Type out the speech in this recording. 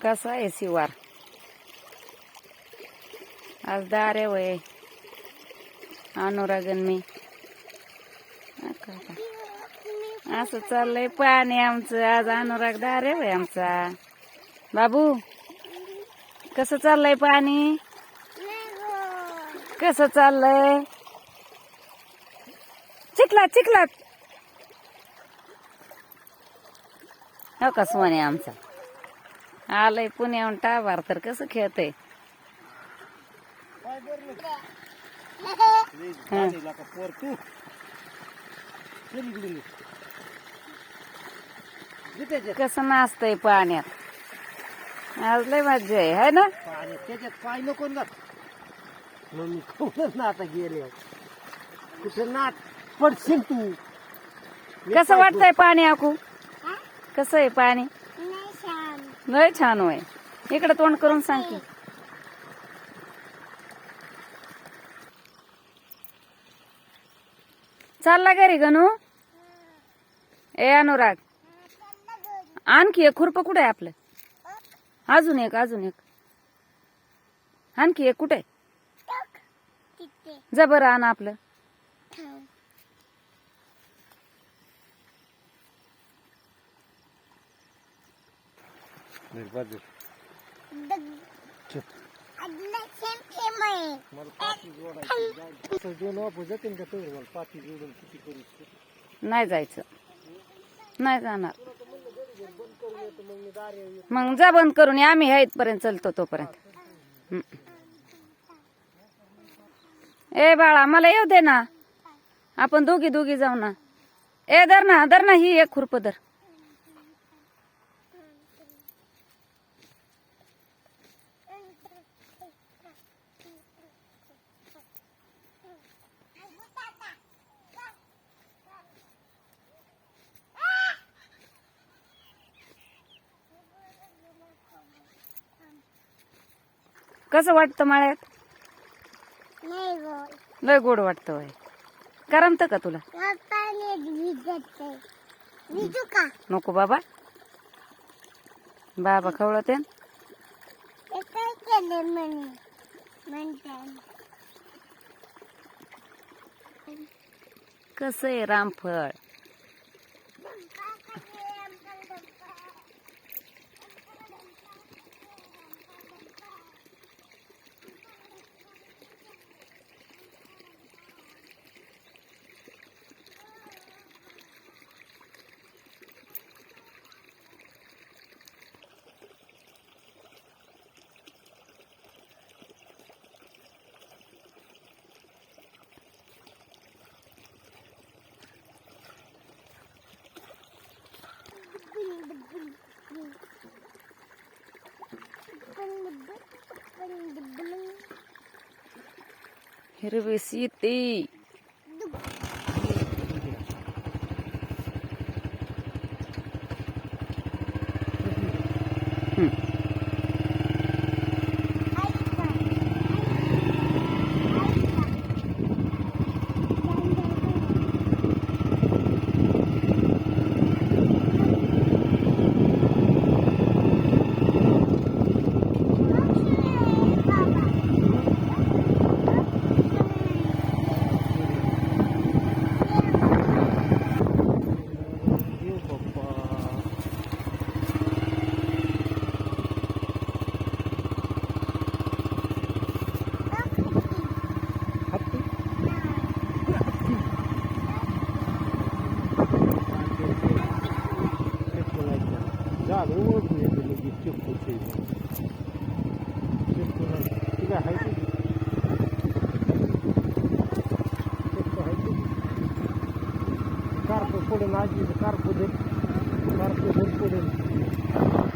कसा आहे शिवार आज दारे वय अनुरागन मी असं चाललंय पाणी आमचं आज अनुराग दारे वय आमचा बाबू कसं चाललंय पाणी कसं चाललंय चिखलात चिखलात हो का सोने आमचा आलंय पुण्याहून टाबार तर कसं खेळतय कसं नाचतय पाण्यात आज लय मज्जा आहे है ना त्याच्यात पाय नको ना मग मी खूपच ना आता गेले कुठे नाच पडशील तू कसं वाटतंय पाणी आकू कसं आहे पाणी लय छान होय इकडे तोंड करून सांग की चालला घरी गणू ए अनुराग आणखी एक खुरप कुठे आहे आपलं अजून एक आणखी एक कुठे जबर आण आपलं नाही जायचं नाही जाणार मग जा बंद करून आम्ही ह्या इथपर्यंत चलतो तोपर्यंत ए बाळा मला येऊ दे ना आपण दोघी जाऊ ना ए धर ना ही एक खुरप धर कसं वाटतं माळ्यात लय गोड वाटतं होय करमत का तुला नको बाबा बाबा खवळते कसं आहे रामफळ हिरवी शेती Carpo pure, carpo del pure.